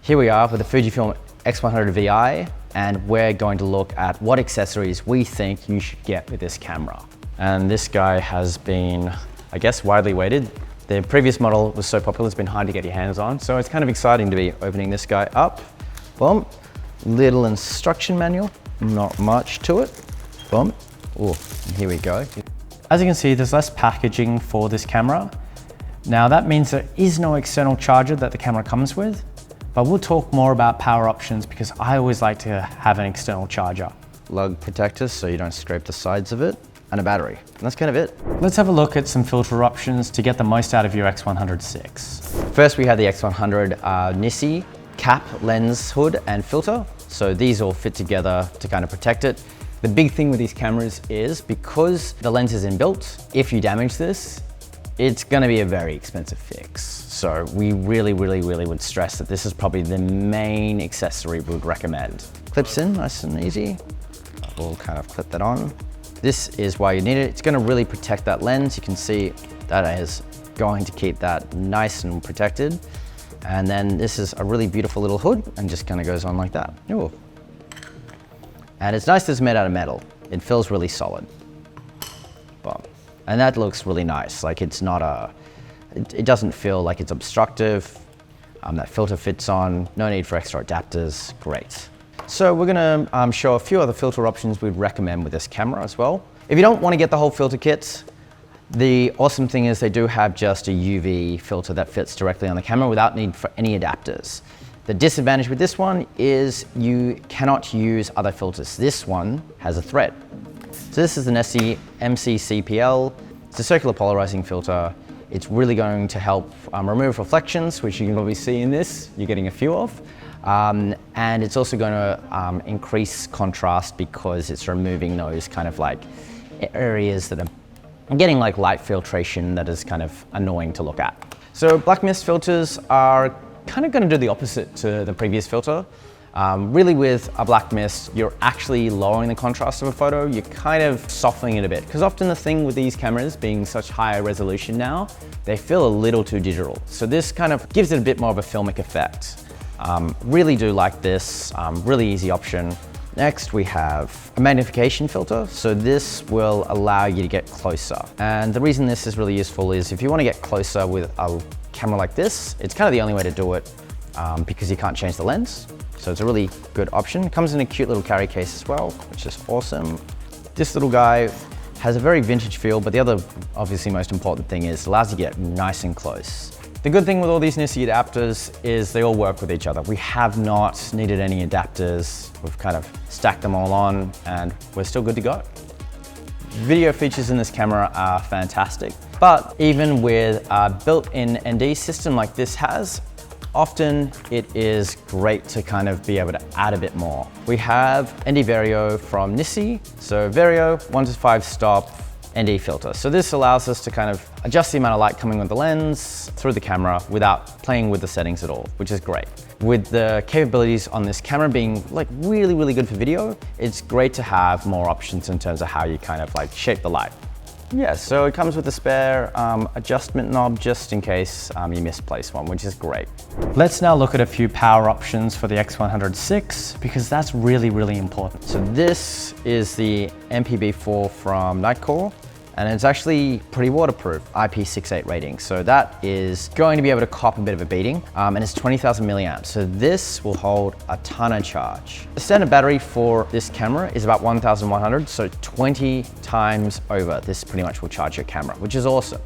Here we are with the Fujifilm X100 VI, and we're going to look at what accessories we think you should get with this camera. And this guy has been, I guess, widely awaited. The previous model was so popular, it's been hard to get your hands on. So it's kind of exciting to be opening this guy up. Boom, little instruction manual, not much to it. Boom, oh, here we go. As you can see, there's less packaging for this camera. Now that means there is no external charger that the camera comes with, but we'll talk more about power options because I always like to have an external charger. Lug protectors so you don't scrape the sides of it, and a battery. And that's kind of it. Let's have a look at some filter options to get the most out of your X100 VI. First we have the X100 Nissi cap, lens, hood, and filter. So these all fit together to kind of protect it. The big thing with these cameras is because the lens is inbuilt, if you damage this, it's gonna be a very expensive fix. So we really would stress that this is probably the main accessory we would recommend. Clips in nice and easy. We'll kind of clip that on. This is why you need it. It's gonna really protect that lens. You can see that is going to keep that nice and protected. And then this is a really beautiful little hood and just kind of goes on like that. Ooh. And it's nice that it's made out of metal. It feels really solid. Boom. And that looks really nice. Like it's not it doesn't feel like it's obstructive. That filter fits on, no need for extra adapters, great. So we're gonna show a few other filter options we'd recommend with this camera as well. If you don't wanna get the whole filter kit, the awesome thing is they do have just a UV filter that fits directly on the camera without need for any adapters. The disadvantage with this one is you cannot use other filters. This one has a thread. So this is the Nessie MC-CPL. It's a circular polarizing filter. It's really going to help remove reflections, which you can probably see in this, you're getting a few of. And it's also going to increase contrast because it's removing those kind of like areas that are getting like light filtration that is kind of annoying to look at. So black mist filters are kind of going to do the opposite to the previous filter. Really with a black mist, you're actually lowering the contrast of a photo. You're kind of softening it a bit because often the thing with these cameras being such higher resolution now, they feel a little too digital. So this kind of gives it a bit more of a filmic effect. Really do like this, really easy option. Next we have a magnification filter. So this will allow you to get closer. And the reason this is really useful is if you want to get closer with a camera like this, it's kind of the only way to do it because you can't change the lens. So it's a really good option. It comes in a cute little carry case as well, which is awesome. This little guy has a very vintage feel, but the other obviously most important thing is it allows you to get nice and close. The good thing with all these Nissi adapters is they all work with each other. We have not needed any adapters. We've kind of stacked them all on and we're still good to go. Video features in this camera are fantastic, but even with a built-in ND system like this has, often it is great to kind of be able to add a bit more. We have ND Vario from Nissi. So Vario 1 to 5 stop ND filter. So this allows us to kind of adjust the amount of light coming with the lens through the camera without playing with the settings at all, which is great. With the capabilities on this camera being like really good for video, it's great to have more options in terms of how you kind of like shape the light. Yeah, so it comes with a spare adjustment knob just in case you misplace one, which is great. Let's now look at a few power options for the X100 VI because that's really important. So this is the MPB4 from Nitecore, and it's actually pretty waterproof, IP68 rating. So that is going to be able to cop a bit of a beating, and it's 20,000 milliamps. So this will hold a ton of charge. The standard battery for this camera is about 1,100, so 20 times over. This pretty much will charge your camera, which is awesome.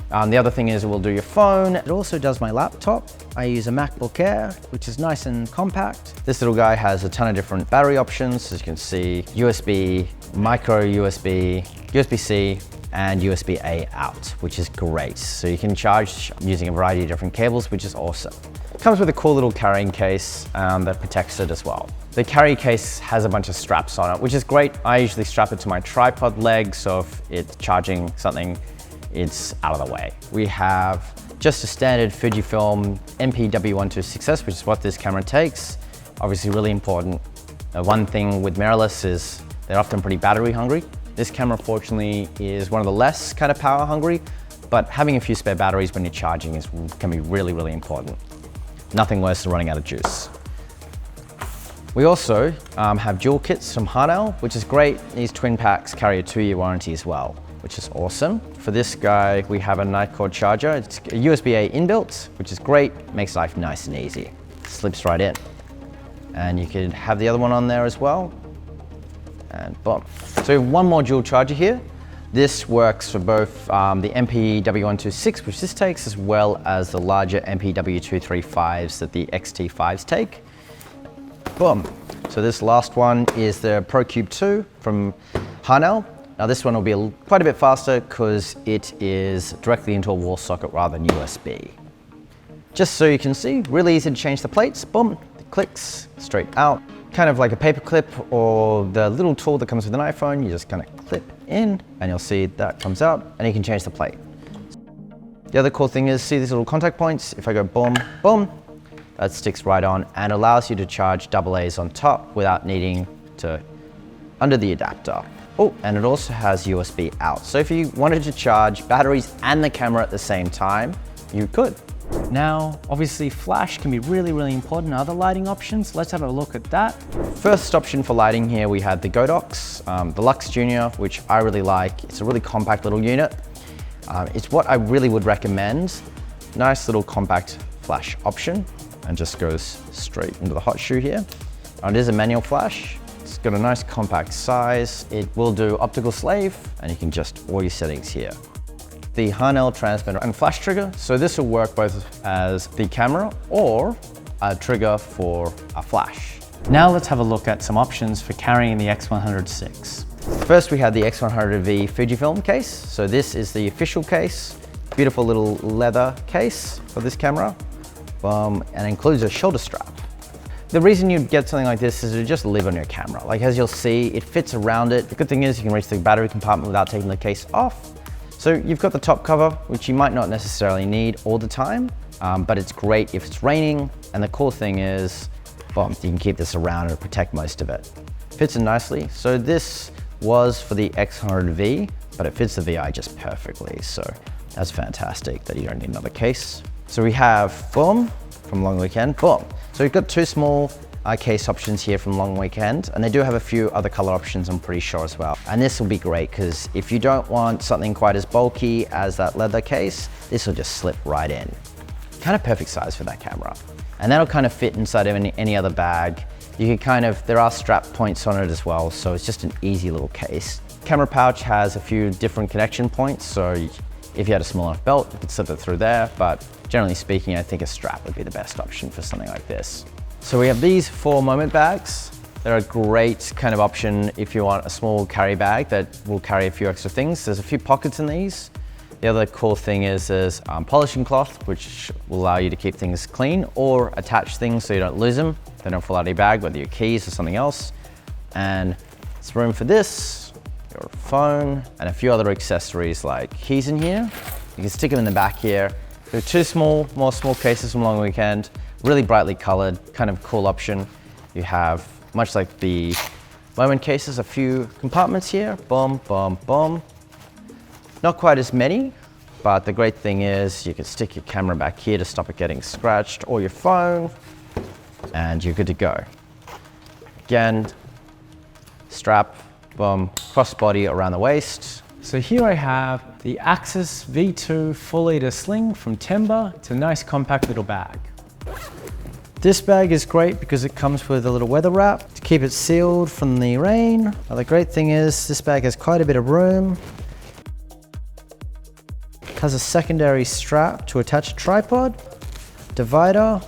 The other thing is it will do your phone. It also does my laptop. I use a MacBook Air, which is nice and compact. This little guy has a ton of different battery options. As you can see, USB, micro USB, USB-C, and USB-A out, which is great. So you can charge using a variety of different cables, which is awesome. It comes with a cool little carrying case that protects it as well. The carry case has a bunch of straps on it, which is great. I usually strap it to my tripod leg, so if it's charging something, it's out of the way. We have just a standard Fujifilm MP-W126S, which is what this camera takes. Obviously really important. One thing with mirrorless is they're often pretty battery hungry. This camera, fortunately, is one of the less kind of power hungry, but having a few spare batteries when you're charging can be really important. nothing worse than running out of juice. We also have dual kits from Harnell, which is great. These twin packs carry a 2-year warranty as well, which is awesome. For this guy, we have a Nightcore charger. It's a USB-A inbuilt, which is great, makes life nice and easy. Slips right in. And you could have the other one on there as well. And boom. So we have one more dual charger here. This works for both the MPW126, which this takes, as well as the larger MPW235s that the XT5s take. Boom. So this last one is the ProCube 2 from Harnell. Now this one will be quite a bit faster because it is directly into a wall socket rather than USB. Just so you can see, really easy to change the plates. Boom, it clicks straight out. Kind of like a paper clip or the little tool that comes with an iPhone. You just kind of clip in and you'll see that comes out and you can change the plate. The other cool thing is, see these little contact points? If I go boom, boom, that sticks right on and allows you to charge AA's on top without needing to under the adapter. Oh, and it also has USB out. So if you wanted to charge batteries and the camera at the same time, you could. Now, obviously flash can be really, really important. Other lighting options, let's have a look at that. First option for lighting here, we had the Godox, the Lux Junior, which I really like. It's a really compact little unit. It's what I really would recommend. Nice little compact flash option and just goes straight into the hot shoe here. It is a manual flash. It's got a nice compact size. It will do optical slave and you can adjust all your settings here. The Harnell transmitter and flash trigger. So this will work both as the camera or a trigger for a flash. Now let's have a look at some options for carrying the X100VI. First we had the X100V Fujifilm case. So this is the official case. Beautiful little leather case for this camera. And includes a shoulder strap. The reason you'd get something like this is to just live on your camera. Like as you'll see, it fits around it. The good thing is you can reach the battery compartment without taking the case off. So you've got the top cover, which you might not necessarily need all the time, but it's great if it's raining. And the cool thing is, you can keep this around and protect most of it. Fits in nicely. So this was for the X100V, but it fits the VI just perfectly. So that's fantastic that you don't need another case. So we have boom from Long Weekend, boom. So we've got two small case options here from Long Weekend, and they do have a few other color options, I'm pretty sure, as well. And this will be great because if you don't want something quite as bulky as that leather case, this will just slip right in. Kind of perfect size for that camera. And that'll kind of fit inside of any other bag. You can there are strap points on it as well, so it's just an easy little case. Camera pouch has a few different connection points, so if you had a small enough belt, you could slip it through there, but generally speaking, I think a strap would be the best option for something like this. So we have these 4 Moment bags. They're a great kind of option if you want a small carry bag that will carry a few extra things. There's a few pockets in these. The other cool thing is there's polishing cloth, which will allow you to keep things clean or attach things so you don't lose them. They don't fall out of your bag, whether your keys or something else. And there's room for this, your phone, and a few other accessories like keys in here. You can stick them in the back here. There are 2 more small cases from Long Weekend. Really brightly colored, kind of cool option. You have, much like the Moment cases, a few compartments here. Boom, boom, boom. Not quite as many, but the great thing is you can stick your camera back here to stop it getting scratched, or your phone, and you're good to go. Again, strap, boom, crossbody around the waist. So here I have the Axis V2 full-liter sling from Temba. It's a nice compact little bag. This bag is great because it comes with a little weather wrap to keep it sealed from the rain. Now the great thing is this bag has quite a bit of room. It has a secondary strap to attach a tripod, divider,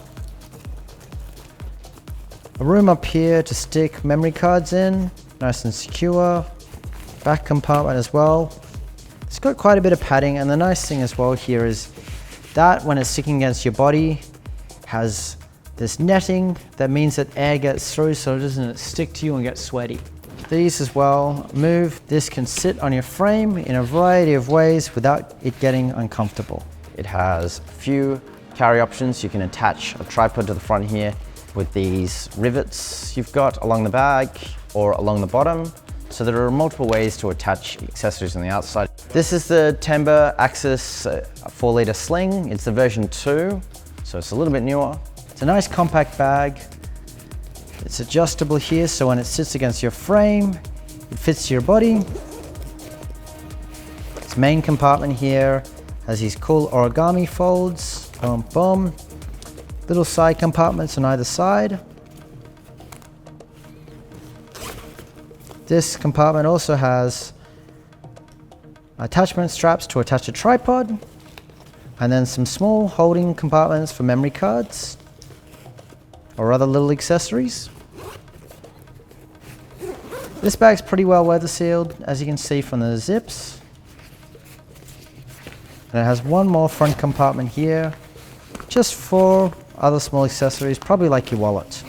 a room up here to stick memory cards in, nice and secure. Back compartment as well. It's got quite a bit of padding, and the nice thing as well here is that when it's sticking against your body has this netting that means that air gets through so it doesn't stick to you and get sweaty. These as well move. This can sit on your frame in a variety of ways without it getting uncomfortable. It has a few carry options. You can attach a tripod to the front here with these rivets you've got along the bag or along the bottom. So there are multiple ways to attach accessories on the outside. This is the Temba Axis 4-liter sling. It's the version 2, so it's a little bit newer. It It's a nice compact bag. It's adjustable here, so when it sits against your frame, it fits to your body. Its main compartment here has these cool origami folds. Boom, boom. Little side compartments on either side. This compartment also has attachment straps to attach a tripod, and then some small holding compartments for memory cards or other little accessories. This bag's pretty well weather sealed, as you can see from the zips. And it has one more front compartment here, just for other small accessories, probably like your wallet.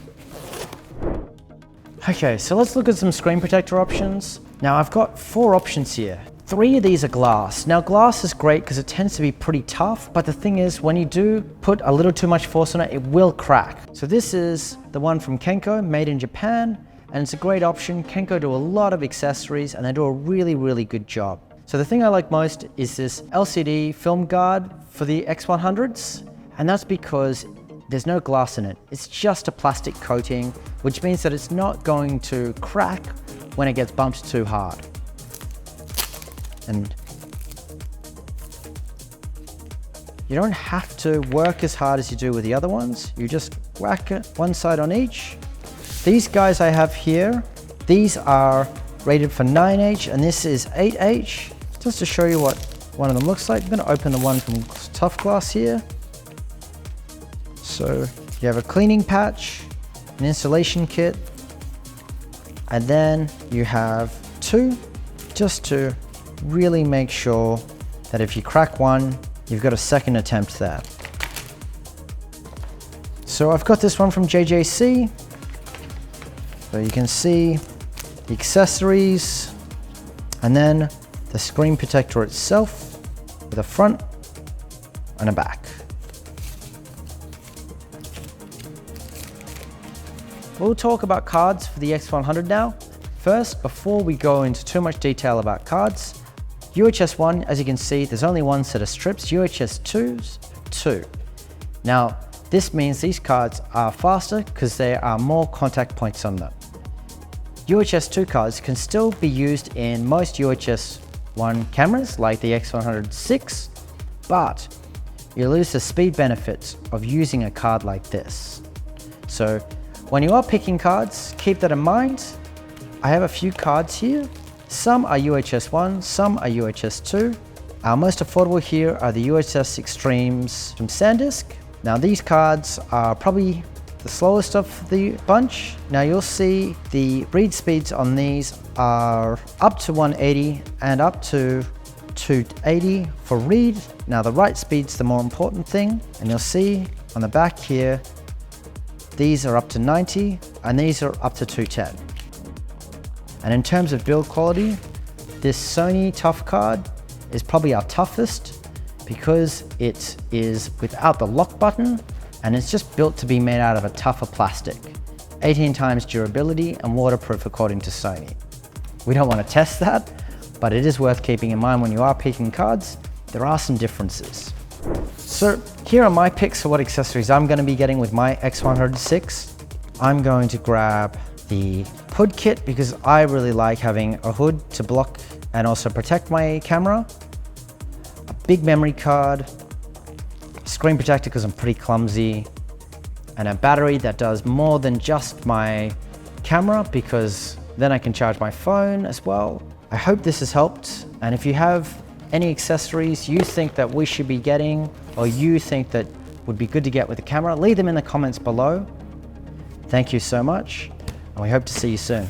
Okay, so let's look at some screen protector options. Now I've got 4 options here. 3 of these are glass. Now glass is great because it tends to be pretty tough, but the thing is when you do put a little too much force on it, it will crack. So this is the one from Kenko, made in Japan, and it's a great option. Kenko do a lot of accessories and they do a really, really good job. So the thing I like most is this LCD film guard for the X100s, and that's because there's no glass in it. It's just a plastic coating, which means that it's not going to crack when it gets bumped too hard. And you don't have to work as hard as you do with the other ones. You just whack it one side on each. These guys I have here, these are rated for 9H and this is 8H. Just to show you what one of them looks like, I'm going to open the one from Tough Glass here. So you have a cleaning patch, an installation kit, and then you have 2 just to really make sure that if you crack one, you've got a second attempt there. So I've got this one from JJC. So you can see the accessories and then the screen protector itself with a front and a back. We'll talk about cards for the X100 now. First, before we go into too much detail about cards, UHS 1, as you can see, there's only one set of strips. UHS 2's 2. Now, this means these cards are faster because there are more contact points on them. UHS 2 cards can still be used in most UHS 1 cameras like the X100 VI, but you lose the speed benefits of using a card like this. So when you are picking cards, keep that in mind. I have a few cards here. Some are UHS 1, some are UHS 2. Our most affordable here are the UHS Extremes from SanDisk. Now these cards are probably the slowest of the bunch. Now you'll see the read speeds on these are up to 180 and up to 280 for read. Now the write speed's the more important thing, and you'll see on the back here, these are up to 90 and these are up to 210. And in terms of build quality, this Sony Tough card is probably our toughest because it is without the lock button and it's just built to be made out of a tougher plastic. 18 times durability and waterproof according to Sony. We don't want to test that, but it is worth keeping in mind when you are picking cards. There are some differences. So here are my picks for what accessories I'm going to be getting with my X100 VI. I'm going to grab the hood kit because I really like having a hood to block and also protect my camera. A big memory card, screen protector because I'm pretty clumsy, and a battery that does more than just my camera because then I can charge my phone as well. I hope this has helped, and if you have any accessories you think that we should be getting or you think that would be good to get with the camera, leave them in the comments below. Thank you so much, and we hope to see you soon.